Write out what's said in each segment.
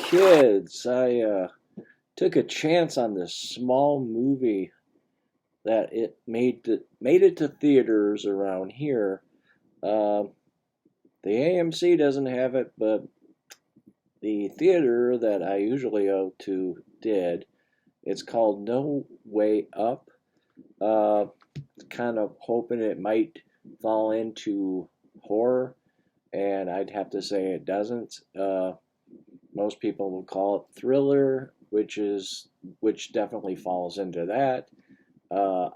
kids, I took a chance on this small movie that it made it to theaters around here. Uh, the AMC doesn't have it, but the theater that I usually go to did. It's called No Way Up. Uh, kind of hoping it might fall into horror, and I'd have to say it doesn't. Most people would call it thriller, which definitely falls into that. Uh,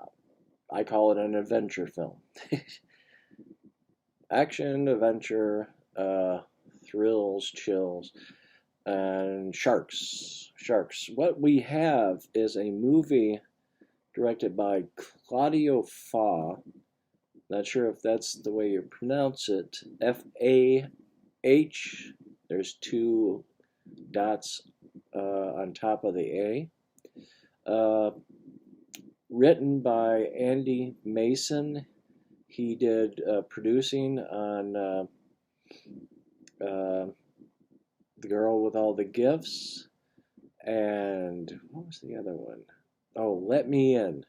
I call it an adventure film. Action, adventure, thrills, chills, and sharks. Sharks. What we have is a movie directed by Claudio Fa. Not sure if that's the way you pronounce it. Fah. There's two dots on top of the A. Uh, Written by Andy Mason. He did producing on The Girl with All the Gifts. And what was the other one? Oh, Let Me In.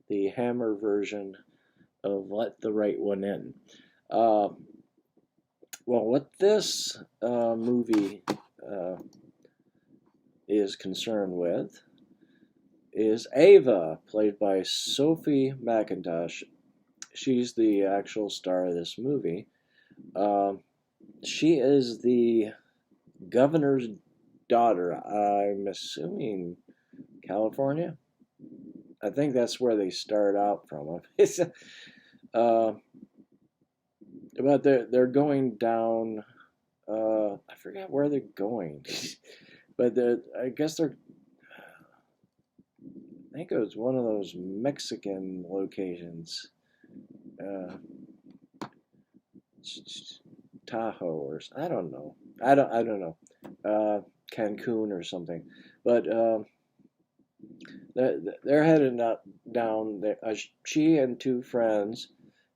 The Hammer version of Let the Right One In. Uh, well, what this movie is concerned with is Ava, played by Sophie McIntosh. She's the actual star of this movie. She is the governor's daughter. I'm assuming California. I think that's where they start out from. uh, but they're going down. I forgot where they're going, but I guess they're. I think it was one of those Mexican locations. Uh, Tahoe or I don't know. I don't know. Cancun or something. But they're headed up down there. She and two friends,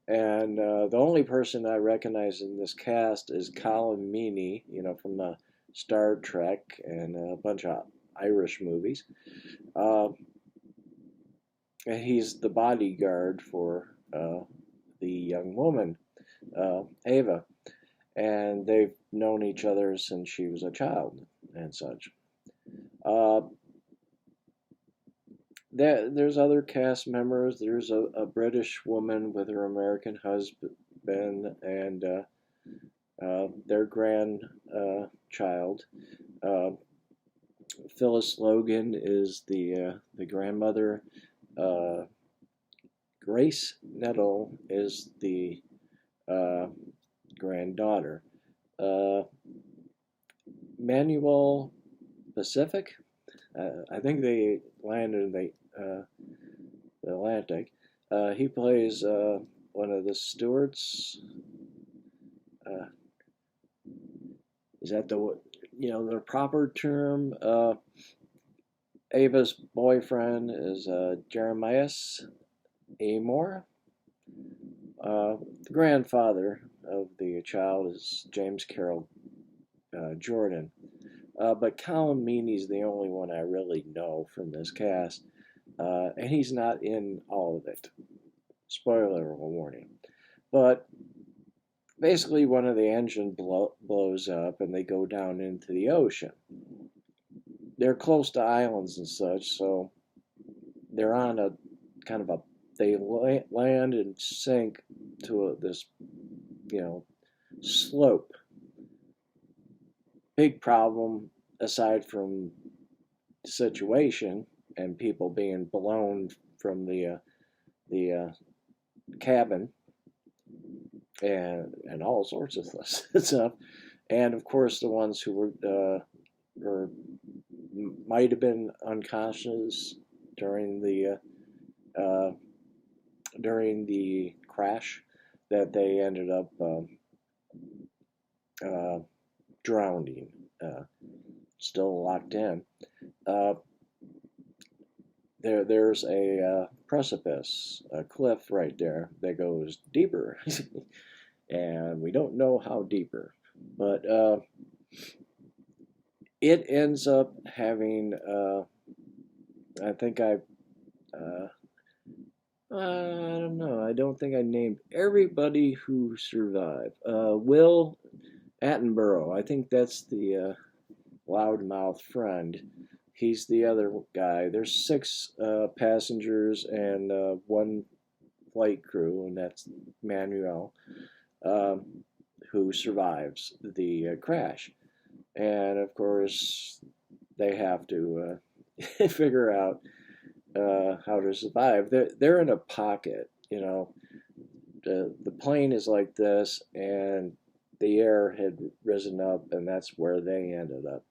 and the only person I recognize in this cast is Colin Meaney, from the Star Trek and a bunch of Irish movies. Uh, and he's the bodyguard for the young woman, Ava, and they've known each other since she was a child and such. Uh, there's other cast members. There's a British woman with her American husband and their grandchild. Phyllis Logan is the grandmother. Uh, Grace Nettle is the granddaughter. Uh, Manuel Pacific. I think they landed in the Atlantic. He plays one of the stewards. Uh, is that the proper term? Ava's boyfriend is Jeremias Amor. The grandfather of the child is James Carroll Jordan. But Colin Meaney's the only one I really know from this cast, and he's not in all of it. Spoiler warning. But basically, one of the engine blows up, and they go down into the ocean. They're close to islands and such, so they're on a kind of a they land and sink to this slope. Big problem aside from the situation and people being blown from the cabin and all sorts of stuff, and of course the ones who were might have been unconscious during the crash, that they ended up drowning, still locked in. There's a precipice, a cliff right there that goes deeper, and we don't know how deeper, but it ends up having, I think uh, I don't know. I don't think I named everybody who survived. Will Attenborough, I think that's the loudmouth friend. He's the other guy. There's six passengers and one flight crew, and that's Manuel, um, who survives the crash. And of course, they have to figure out how to survive. They're in a pocket, you know. The plane is like this, and the air had risen up, and that's where they ended up.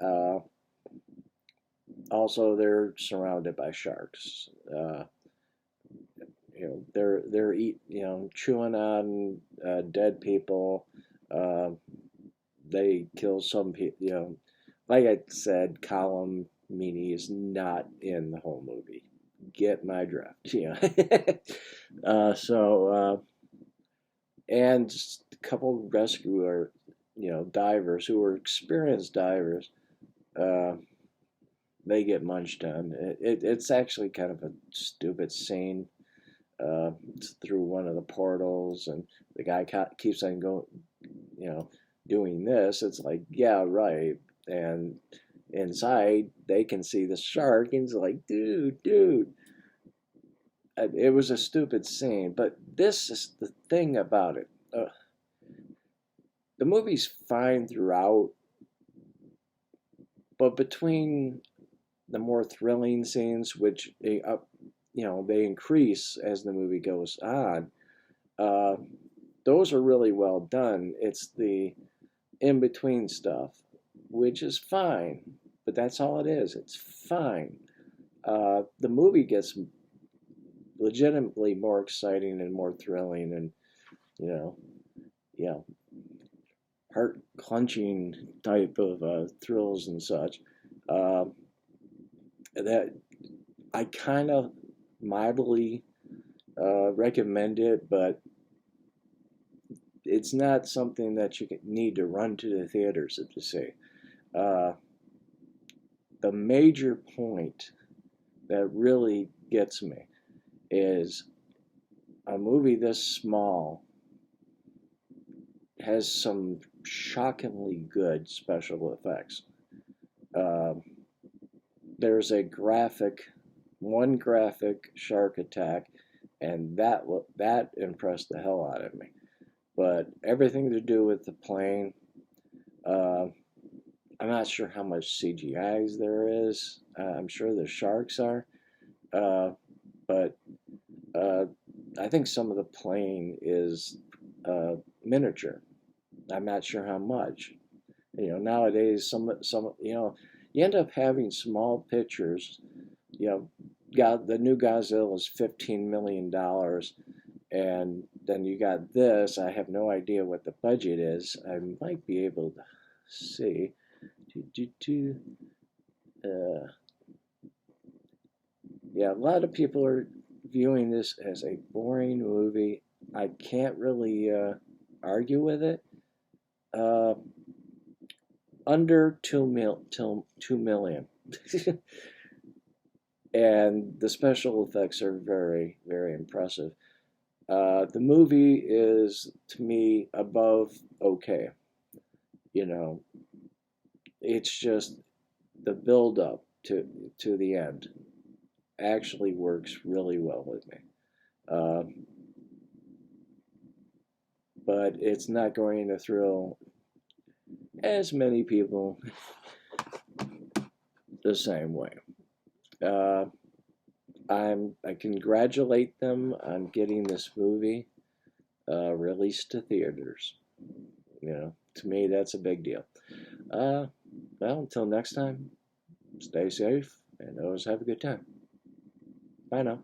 Uh, Also, they're surrounded by sharks. They're chewing on dead people. Uh, they kill some people. Like I said, Colm Meaney is not in the whole movie. Get my drift. And just a couple rescuer, divers who are experienced divers. Uh, they get munched on. It's actually kind of a stupid scene. It's through one of the portals, and the guy keeps on going, doing this. It's like, yeah, right. And inside, they can see the shark, and it's like, dude. It was a stupid scene, but this is the thing about it. The movie's fine throughout, but between the more thrilling scenes, which they increase as the movie goes on, uh, those are really well done. It's the in between stuff, which is fine, but that's all it is. It's fine. The movie gets legitimately more exciting and more thrilling, and you know, yeah, heart clenching type of thrills and such. Uh, that I kind of mildly recommend it, but it's not something that you need to run to the theaters to see. Uh, the major point that really gets me is a movie this small has some shockingly good special effects. Uh, there's one graphic shark attack, and that impressed the hell out of me. But everything to do with the plane, uh, I'm not sure how much CGI there is. I'm sure the sharks are, but uh, I think some of the plane is miniature. I'm not sure how much. Nowadays, you end up having small pictures. The new Godzilla is $15 million, and then you got this. I have no idea what the budget is. I might be able to see. Uh, yeah, a lot of people are viewing this as a boring movie. I can't really argue with it. Uh, Under 2 million. And the special effects are very, very impressive. The movie is, to me, above okay. You know, it's just the build up to the end actually works really well with me. Uh, but it's not going to thrill as many people the same way. Uh, I congratulate them on getting this movie released to theaters. To me, that's a big deal. Uh, well, until next time, stay safe and always have a good time. Bye now.